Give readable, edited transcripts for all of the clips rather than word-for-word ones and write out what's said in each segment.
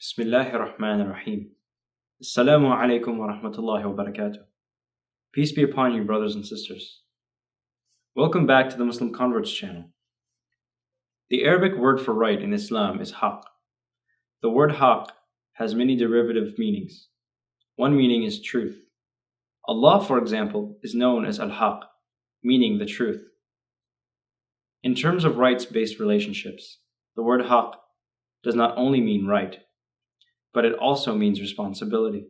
Bismillahir Rahmanir Rahim. Assalamu alaikum wa rahmatullahi wa barakatuh. Peace be upon you, brothers and sisters. Welcome back to the Muslim Converts channel. The Arabic word for right in Islam is haqq. The word haqq has many derivative meanings. One meaning is truth. Allah, for example, is known as al-haqq, meaning the truth. In terms of rights-based relationships, the word haqq does not only mean right, but it also means responsibility.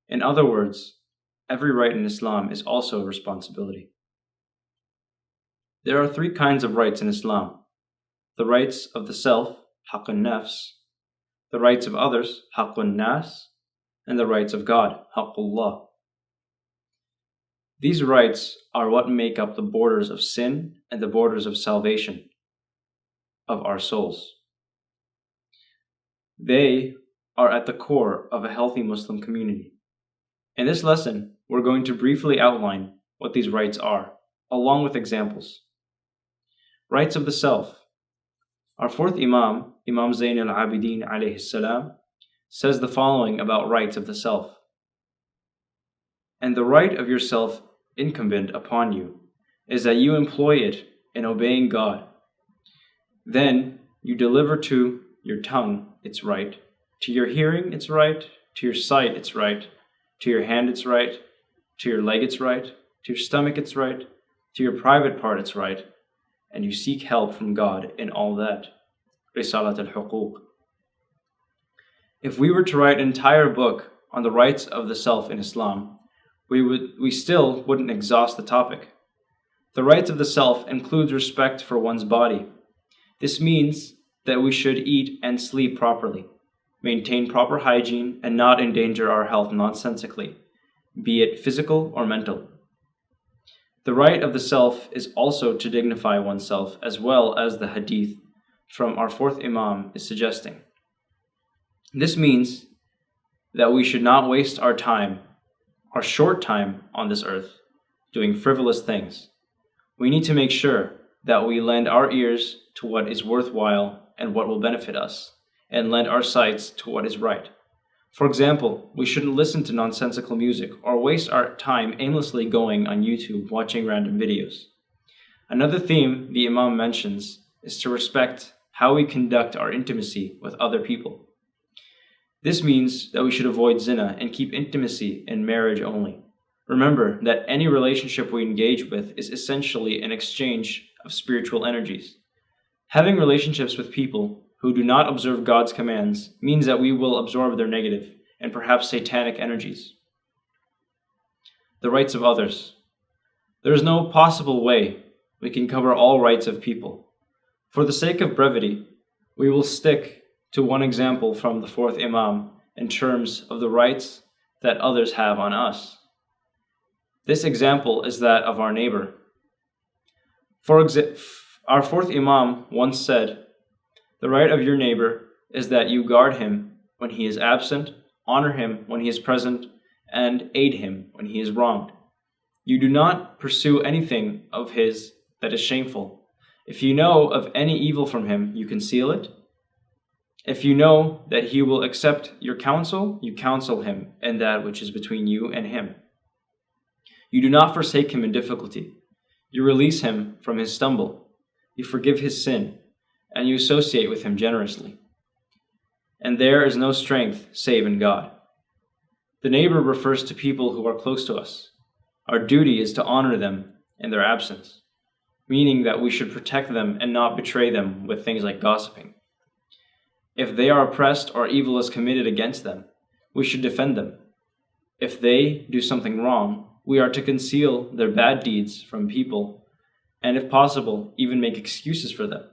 In other words, every right in Islam is also a responsibility. There are three kinds of rights in Islam: the rights of the self, al-nafs, the rights of others, al-nās, and the rights of God, al-lāh. These rights are what make up the borders of sin and the borders of salvation of our souls. They are at the core of a healthy Muslim community. In this lesson, we're going to briefly outline what these rights are, along with examples. Rights of the self. Our fourth Imam, Imam Zayn al-ʿābidīn alayhi salam, says the following about rights of the self. And the right of yourself incumbent upon you is that you employ it in obeying God. Then you deliver to your tongue its right, to your hearing its right, to your sight its right, to your hand its right, to your leg its right, to your stomach its right, to your private part its right, and you seek help from God in all that. Risalat al-Huquq. If we were to write an entire book on the rights of the self in Islam, we still wouldn't exhaust the topic. The rights of the self includes respect for one's body. This means that we should eat and sleep properly, maintain proper hygiene, and not endanger our health nonsensically, be it physical or mental. The right of the self is also to dignify oneself, as well as the hadith from our fourth Imam is suggesting. This means that we should not waste our time, our short time on this earth, doing frivolous things. We need to make sure that we lend our ears to what is worthwhile and what will benefit us, and lend our sights to what is right. For example, we shouldn't listen to nonsensical music or waste our time aimlessly going on YouTube watching random videos. Another theme the Imam mentions is to respect how we conduct our intimacy with other people. This means that we should avoid zina and keep intimacy in marriage only. Remember that any relationship we engage with is essentially an exchange of spiritual energies. Having relationships with people who do not observe God's commands means that we will absorb their negative and perhaps satanic energies. The rights of others. There is no possible way we can cover all rights of people. For the sake of brevity, we will stick to one example from the fourth Imam in terms of the rights that others have on us. This example is that of our neighbor. Our fourth Imam once said, "The right of your neighbor is that you guard him when he is absent, honor him when he is present, and aid him when he is wronged. You do not pursue anything of his that is shameful. If you know of any evil from him, you conceal it. If you know that he will accept your counsel, you counsel him in that which is between you and him. You do not forsake him in difficulty. You release him from his stumble. You forgive his sin, and you associate with him generously. And there is no strength save in God." The neighbor refers to people who are close to us. Our duty is to honor them in their absence, meaning that we should protect them and not betray them with things like gossiping. If they are oppressed or evil is committed against them, we should defend them. If they do something wrong, we are to conceal their bad deeds from people, and if possible, even make excuses for them.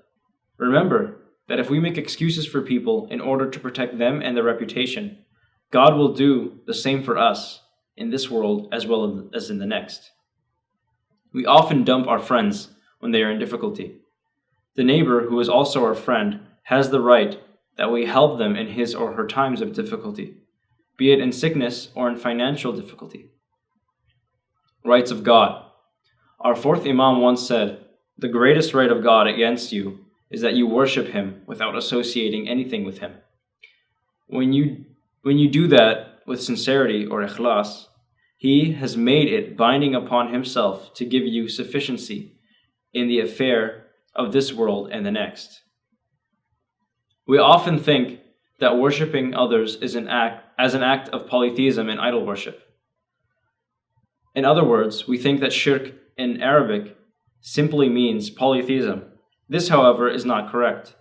Remember that if we make excuses for people in order to protect them and their reputation, God will do the same for us in this world as well as in the next. We often dump our friends when they are in difficulty. The neighbor, who is also our friend, has the right that we help them in his or her times of difficulty, be it in sickness or in financial difficulty. Rights of God. Our fourth Imam once said, "The greatest right of God against you is that you worship him without associating anything with him." When you do that with sincerity or ikhlas, He has made it binding upon Himself to give you sufficiency in the affair of this world and the next. We often think that worshipping others is an act of polytheism and idol worship. In other words, we think that shirk in Arabic simply means polytheism. This, however, is not correct.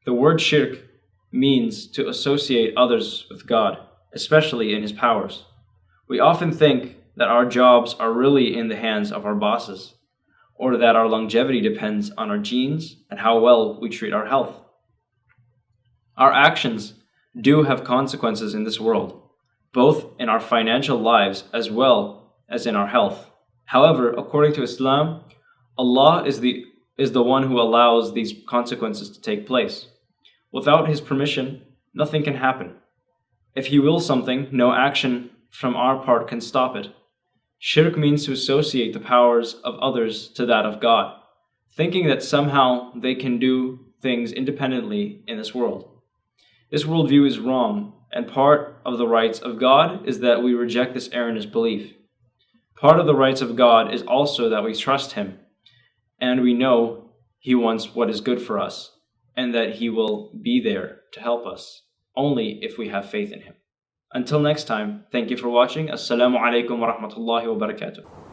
The word shirk means to associate others with God, especially in His powers. We often think that our jobs are really in the hands of our bosses, or that our longevity depends on our genes and how well we treat our health. Our actions do have consequences in this world, both in our financial lives as well as in our health. However, according to Islam, Allah is the one who allows these consequences to take place. Without His permission, nothing can happen. If He wills something, no action from our part can stop it. Shirk means to associate the powers of others to that of God, thinking that somehow they can do things independently in this world. This worldview is wrong, and part of the rights of God is that we reject this erroneous belief. Part of the rights of God is also that we trust Him, and we know He wants what is good for us, and that He will be there to help us, only if we have faith in Him. Until next time, thank you for watching. Assalamu alaikum wa rahmatullahi wa barakatuh.